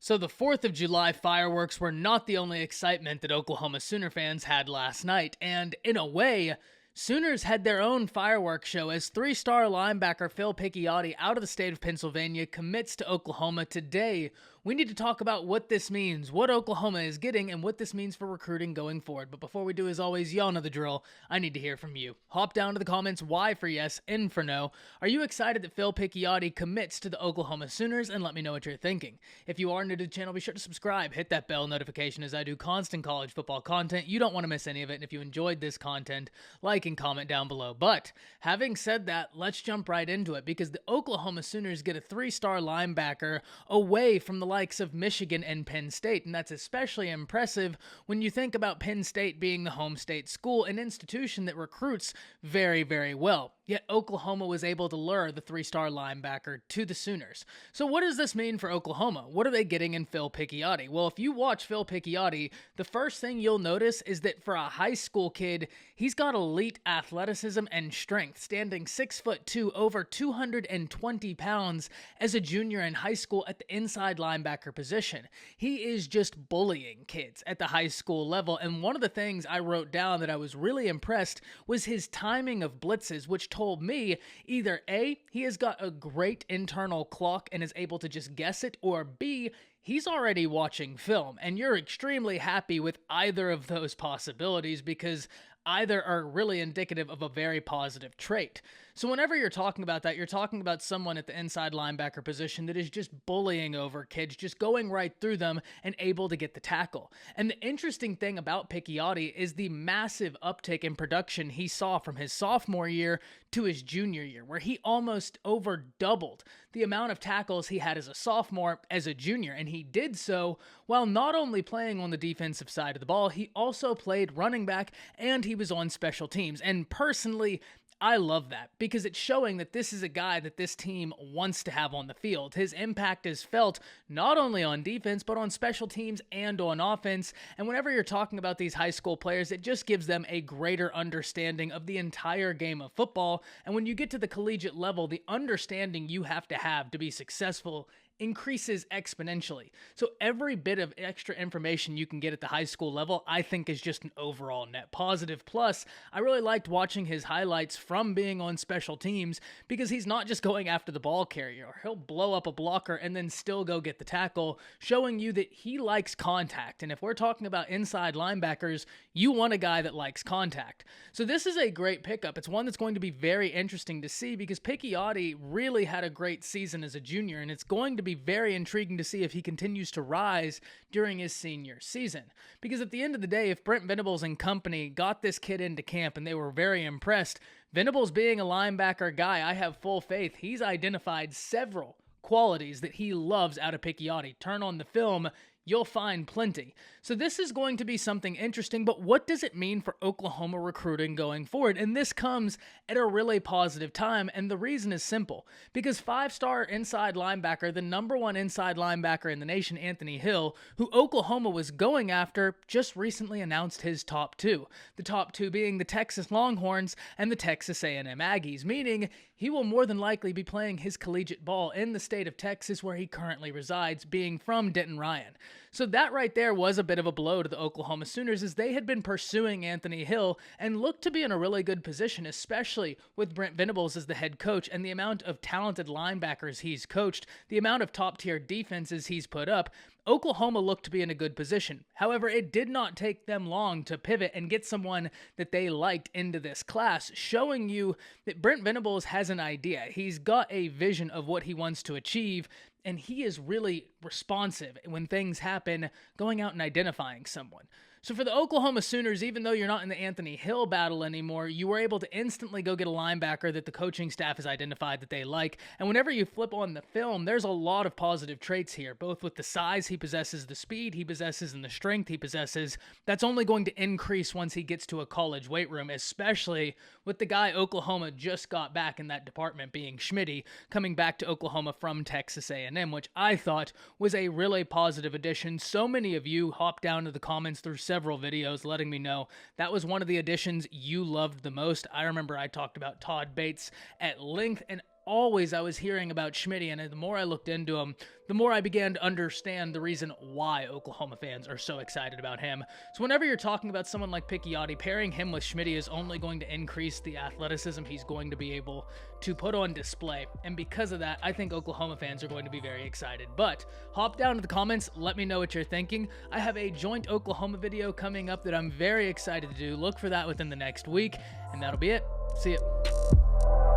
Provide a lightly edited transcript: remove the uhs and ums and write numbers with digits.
So the 4th of July fireworks were not the only excitement that Oklahoma Sooner fans had last night, and in a way, Sooners had their own fireworks show as three-star linebacker Phil Picciotti out of the state of Pennsylvania commits to Oklahoma today. We need to talk about what this means, what Oklahoma is getting, and what this means for recruiting going forward. But before we do, as always, y'all know the drill. I need to hear from you. Hop down to the comments, Y for yes, N for no. Are you excited that Phil Picciotti commits to the Oklahoma Sooners? And let me know what you're thinking. If you are new to the channel, be sure to subscribe, hit that bell notification as I do constant college football content. You don't want to miss any of it. And if you enjoyed this content, like and comment down below. But having said that, let's jump right into it because the Oklahoma Sooners get a three-star linebacker away from the likes of Michigan and Penn State, and that's especially impressive when you think about Penn State being the home state school, an institution that recruits very, very well. Yet Oklahoma was able to lure the three-star linebacker to the Sooners. So what does this mean for Oklahoma? What are they getting in Phil Picciotti? Well, if you watch Phil Picciotti, the first thing you'll notice is that for a high school kid, he's got elite athleticism and strength, standing 6'2", over 220 pounds as a junior in high school at the inside linebacker position. He is just bullying kids at the high school level, and one of the things I wrote down that I was really impressed was his timing of blitzes, which told me either A, he has got a great internal clock and is able to just guess it, or B, he's already watching film, and you're extremely happy with either of those possibilities because either are really indicative of a very positive trait. So whenever you're talking about that, you're talking about someone at the inside linebacker position that is just bullying over kids, just going right through them and able to get the tackle. And the interesting thing about Picciotti is the massive uptick in production he saw from his sophomore year to his junior year, where he almost over doubled the amount of tackles he had as a sophomore as a junior. And he did so while not only playing on the defensive side of the ball, he also played running back and he was on special teams. And personally, I love that because it's showing that this is a guy that this team wants to have on the field. His impact is felt not only on defense, but on special teams and on offense. And whenever you're talking about these high school players, it just gives them a greater understanding of the entire game of football. And when you get to the collegiate level, the understanding you have to be successful increases exponentially. So every bit of extra information you can get at the high school level, I think is just an overall net positive. Plus, I really liked watching his highlights from being on special teams because he's not just going after the ball carrier. He'll blow up a blocker and then still go get the tackle, showing you that he likes contact. And if we're talking about inside linebackers, you want a guy that likes contact. So this is a great pickup. It's one that's going to be very interesting to see because Picciotti really had a great season as a junior, and it's going to be very intriguing to see if he continues to rise during his senior season. Because at the end of the day, if Brent Venables and company got this kid into camp and they were very impressed, Venables being a linebacker guy, I have full faith he's identified several qualities that he loves out of Picciotti. Turn on the film, you'll find plenty. So this is going to be something interesting, but what does it mean for Oklahoma recruiting going forward? And this comes at a really positive time, and the reason is simple. Because five-star inside linebacker, the #1 inside linebacker in the nation, Anthony Hill, who Oklahoma was going after, just recently announced his top two. The top two being the Texas Longhorns and the Texas A&M Aggies, meaning he will more than likely be playing his collegiate ball in the state of Texas where he currently resides, being from Denton Ryan. So that right there was a bit of a blow to the Oklahoma Sooners as they had been pursuing Anthony Hill and looked to be in a really good position, especially with Brent Venables as the head coach and the amount of talented linebackers he's coached, the amount of top-tier defenses he's put up. Oklahoma looked to be in a good position. However, it did not take them long to pivot and get someone that they liked into this class, showing you that Brent Venables has an idea. He's got a vision of what he wants to achieve, and he is really responsive when things happen, going out and identifying someone. So for the Oklahoma Sooners, even though you're not in the Anthony Hill battle anymore, you were able to instantly go get a linebacker that the coaching staff has identified that they like. And whenever you flip on the film, there's a lot of positive traits here, both with the size he possesses, the speed he possesses, and the strength he possesses. That's only going to increase once he gets to a college weight room, especially with the guy Oklahoma just got back in that department being Schmitty, coming back to Oklahoma from Texas A&M, which I thought was a really positive addition. So many of you hopped down to the comments through several videos letting me know that was one of the additions you loved the most. I remember I talked about Todd Bates at length, and always I was hearing about Schmitty, and the more I looked into him, the more I began to understand the reason why Oklahoma fans are so excited about him. So whenever you're talking about someone like Picciotti, pairing him with Schmitty is only going to increase the athleticism he's going to be able to put on display. And because of that, I think Oklahoma fans are going to be very excited. But hop down to the comments, let me know what you're thinking. I have a joint Oklahoma video coming up that I'm very excited to do. Look for that within the next week, and that'll be it. See ya.